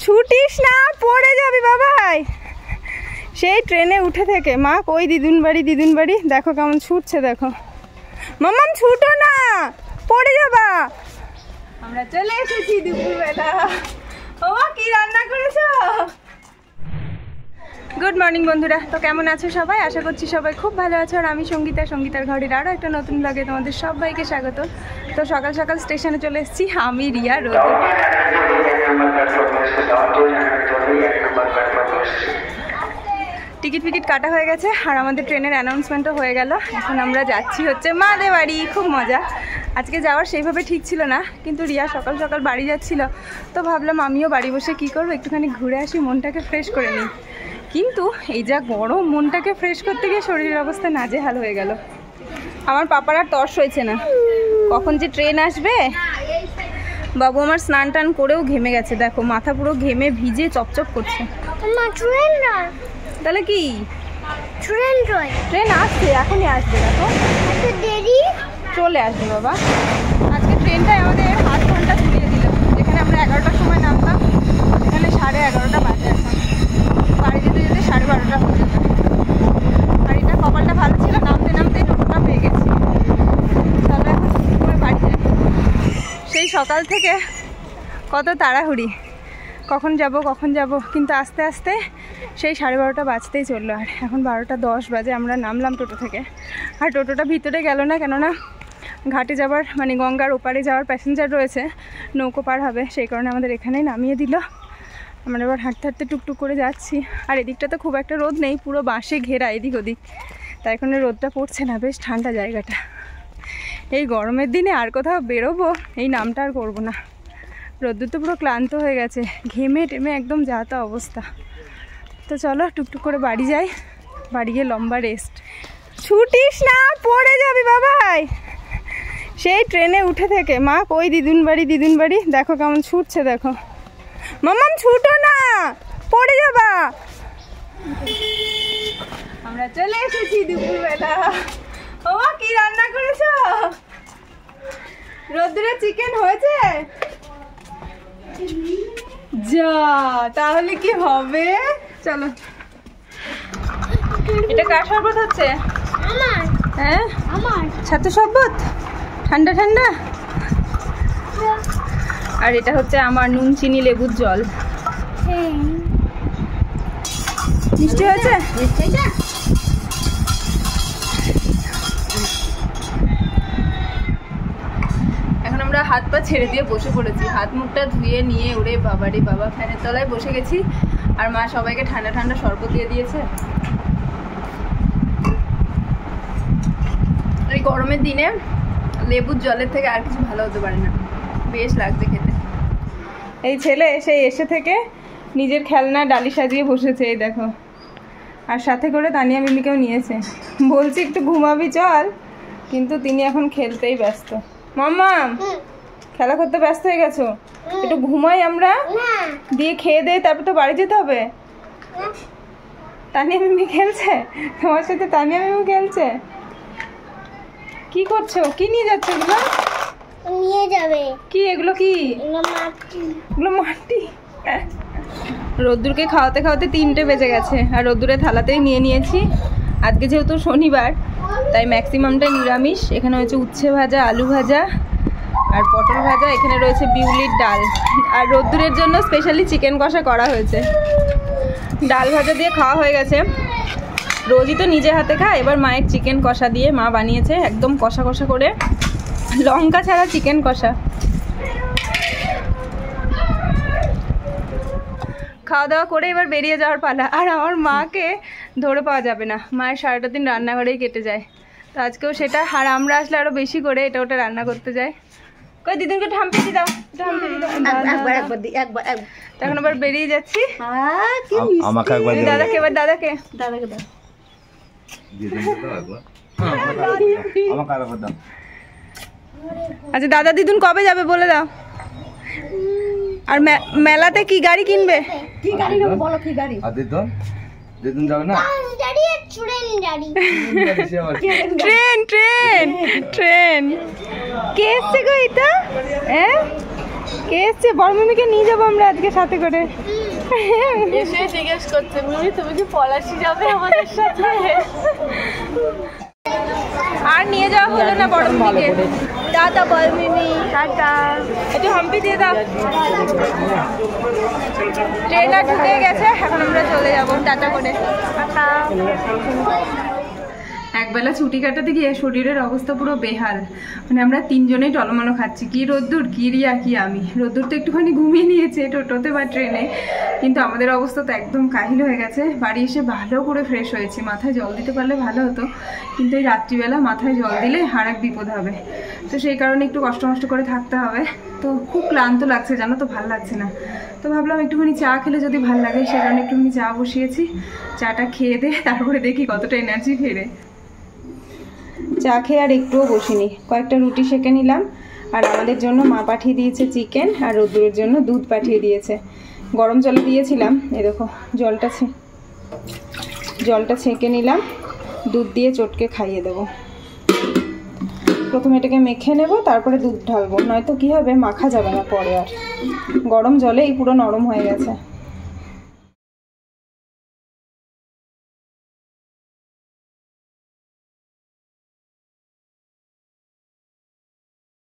ছুটিস না, পড়ে যাবি বাবাই। সেই ট্রেনে উঠে থেকে মা কই দিদুন বাড়ি দেখো কেমন ছুটছে, দেখো মামাম ছুটো না, পড়ে যাবা। আমরা চলে এসেছি দুপুরবেলা। ও কি রান্না করেছো? গুড মর্নিং বন্ধুরা, তো কেমন আছো সবাই? আশা করছি সবাই খুব ভালো আছো। আর আমি সঙ্গীতার ঘরের আরও একটা নতুন ব্লগে তোমাদের সবাইকে স্বাগত। তো সকাল সকাল স্টেশনে চলে এসেছি আমি, রিয়া, রোদ। টিকিট কাটা হয়ে গেছে আর আমাদের ট্রেনের অ্যানাউন্সমেন্টও হয়ে গেল। এখন আমরা যাচ্ছি হচ্ছে মাদের বাড়ি। খুব মজা। আজকে যাওয়ার সেইভাবে ঠিক ছিল না, কিন্তু রিয়া সকাল সকাল বাড়ি যাচ্ছিল, তো ভাবলাম আমিও বাড়ি বসে কি করবো, একটুখানি ঘুরে আসি, মনটাকে ফ্রেশ করে নিই। কিন্তু এই যা গরম, মনটাকে ফ্রেশ করতে গিয়ে শরীরের অবস্থা নাজেহাল হয়ে গেল। আমার পাপার আর তর্স হয়েছে না, কখন যে ট্রেন আসবে। বাবু আমার স্নান টান করেও ঘেমে গেছে, দেখো মাথা পুরো ঘেমে ভিজে চপচপ করছে। তাহলে কি ট্রেন আসছে, এখনই আসবে, দেখো দেরি চলে আসবে বাবা। আজকে ট্রেনটাই আমাদের 8 ঘন্টা ঘুরিয়ে দিল। যেখানে আমরা 11টার সময় নামতাম, এখানে 11:30 বাজে। এখন বাড়ি যেতে যেতে 12:30 হয়ে যেত। আর এটা কপালটা ভালো ছিল, নামতে টোটোটা পেয়ে গেছি। চলো এখন করে বাড়ি যাই। সেই সকাল থেকে কত তাড়াহুড়ি, কখন যাব, কিন্তু আস্তে আস্তে সেই 12:30 বাজতেই চললো। আর এখন 12:10 বাজে। আমরা নামলাম টোটো থেকে, আর টোটোটা ভিতরে গেল না, কেননা ঘাটে যাবার মানে গঙ্গার ওপারে যাওয়ার প্যাসেঞ্জার রয়েছে, নৌকো পার হবে, সেই কারণে আমাদের এখানেই নামিয়ে দিল। আমরা এবার হাঁটতে টুকটুক করে যাচ্ছি। আর এদিকটা তো খুব একটা রোদ নেই, পুরো বাঁশে ঘেরা এদিক ওদিক, তাই কোনো রোদটা পড়ছে না, বেশ ঠান্ডা জায়গাটা। এই গরমের দিনে আর কোথাও বেরোবো এই নামটা আর করবো না। রোদ্দুর তো পুরো ক্লান্ত হয়ে গেছে, ঘেমে টেমে একদম যা তা অবস্থা। তো চলো টুকটুক করে বাড়ি যাই, বাড়ি গিয়ে লম্বা রেস্ট। ছুটিস না, পড়ে যাবি বাবাই। সেই ট্রেনে উঠে থেকে মা কই দিদুন বাড়ি দেখো কেমন ছুটছে, দেখো মামাম ছুটো না, পড়ে যাবা। আমরা চলে এসেছি দুপুরবেলা। ও কি রান্না করেছো? রোদ্দুরে চিকেন হয়েছে? যা, তাহলে কি হবে? চলো। এটা কার শরবত হচ্ছে? আমার। হ্যাঁ আমার। ছাতু শরবত, ঠান্ডা ঠান্ডা। আর এটা হচ্ছে আমার নুন চিনি লেবুর জল। মিষ্টি হয়েছে? এখন আমরা হাত পা ছেড়ে দিয়ে বসে পড়েছি, হাত মুখটা ধুয়ে নিয়ে। ওরে বাবা রে বাবা, ফ্যানের তলায় বসে গেছি। আর মা সবাইকে ঠান্ডা ঠান্ডা শরবত দিয়ে দিয়েছে। এই গরমের দিনে লেবুর জলের থেকে আর কিছু ভালো হতে পারে না, বেশ লাগছে খেতে। এই ছেলে এসে থেকে নিজের খেলনা ডালি সাজিয়ে বসেছে, এই দেখো। আর সাথে করে তানিয়া মিমিকেও নিয়েছে। বলছি একটু ঘুমাবি চল, কিন্তু তিনি এখন খেলতেই ব্যস্ত। মাম্মাম খেলা করতে ব্যস্ত হয়ে গেছো, একটু ঘুমাই আমরা, দিয়ে খেয়ে দে, তারপর তো বাড়ি যেতে হবে। তানিয়া মিমি খেলছে তোমার সাথে, তানিয়া মিমি খেলছে। কি করছো? কি নিয়ে যাচ্ছ এগুলো? নিয়ে যাবে কি এগুলো? কি এগুলো? মাটি। রোদ্দুরকে খাওয়াতে 3টে বেজে গেছে, আর রোদ্দুরে থালাতেই নিয়ে নিয়েছি। আজকে যেহেতু শনিবার, তাই ম্যাক্সিমামটা নিরামিষ। এখানে হয়েছে উচ্ছে ভাজা, আলু ভাজা আর পটল ভাজা। এখানে রয়েছে বিউলির ডাল, আর রোদ্দুরের জন্য স্পেশালি চিকেন কষা করা হয়েছে। ডাল ভাজা দিয়ে খাওয়া হয়ে গেছে। রোজই তো নিজে হাতে খায়, এবার মায়ের চিকেন কষা দিয়ে মা বানিয়েছে, একদম কষা কষা করে, লঙ্কা ছাড়া চিকেন কষা। খাওয়া দাওয়া করে এবার বেরিয়ে যাওয়ার পালা। আর আমার মাকে ধরে পাওয়া যাবে না, মায়ের সারাটা দিন রান্নাঘরেই কেটে যায়। তো আজকেও সেটা, আর আমরা আসলে আরো বেশি করে এটা ওটা রান্না করতে যায়। কই দিদিনকে ঠাম্পি দাও, এখন আবার বেরিয়ে যাচ্ছি। দাদাকে এবার দাদাকে দাও। আচ্ছা দাদা দিদুন কবে যাবে বলে দাও। আর মেলাতে কি গাড়ি কিনবে? কি গাড়ি নেবো বলো, কি গাড়ি? দিদুন যাবে না? ট্রেন কে এসছে গো? এটা কে এসছে? বড় মিমিকে নিয়ে যাবো আমরা আজকে সাথে করে। এসে জিজ্ঞেস করছে মিমি তুমি কি পলাশি যাবে আমাদের সাথে? আর নিয়ে যাওয়া হলো না বড় মিমিকে। টাটা বড় মিমি, টাটা। একটু হাম্পি দিয়ে দাও। ট্রেন আর ঢুকে গেছে, এখন আমরা চলে যাবো টাটা করে। টাটা। একবেলা ছুটি কাটাতে গিয়ে শরীরের অবস্থা পুরো বেহাল, মানে আমরা তিনজনেই টলমলো খাচ্ছি। কি রোদ্দুর, কি রিয়া, কি আমি। রোদ্দুর তো একটুখানি ঘুমিয়ে নিয়েছে টোটোতে বা ট্রেনে, কিন্তু আমাদের অবস্থা তো একদম কাহিল হয়ে গেছে। বাড়ি এসে ভালো করে ফ্রেশ হয়েছি, মাথায় জল দিতে পারলে ভালো হতো, কিন্তু এই রাত্রিবেলা মাথায় জল দিলে আর এক বিপদ হবে, তো সেই কারণে একটু কষ্ট করে থাকতে হবে। তো খুব ক্লান্ত লাগছে জানো তো, ভাল লাগছে না। তো ভাবলাম একটুখানি চা খেলে যদি ভাল লাগে, সেই কারণে একটুখানি চা বসিয়েছি। চাটা খেয়ে দে, তারপরে দেখি কতটা এনার্জি ফেরে। চা খেয়ে আর একটুও বসিনি, কয়েকটা রুটি সেঁকে নিলাম। আর আমাদের জন্য মা পাঠিয়ে দিয়েছে চিকেন, আর রোদ্দুরের জন্য দুধ পাঠিয়ে দিয়েছে। গরম জলে দিয়েছিলাম, এই দেখো জলটা ছেঁকে নিলাম, দুধ দিয়ে চটকে খাইয়ে দেবো। প্রথমে এটাকে মেখে নেব, তারপরে দুধ ঢালবো, নয়তো কি হবে মাখা যাবে না পরে। আর গরম জলেই পুরো নরম হয়ে গেছে।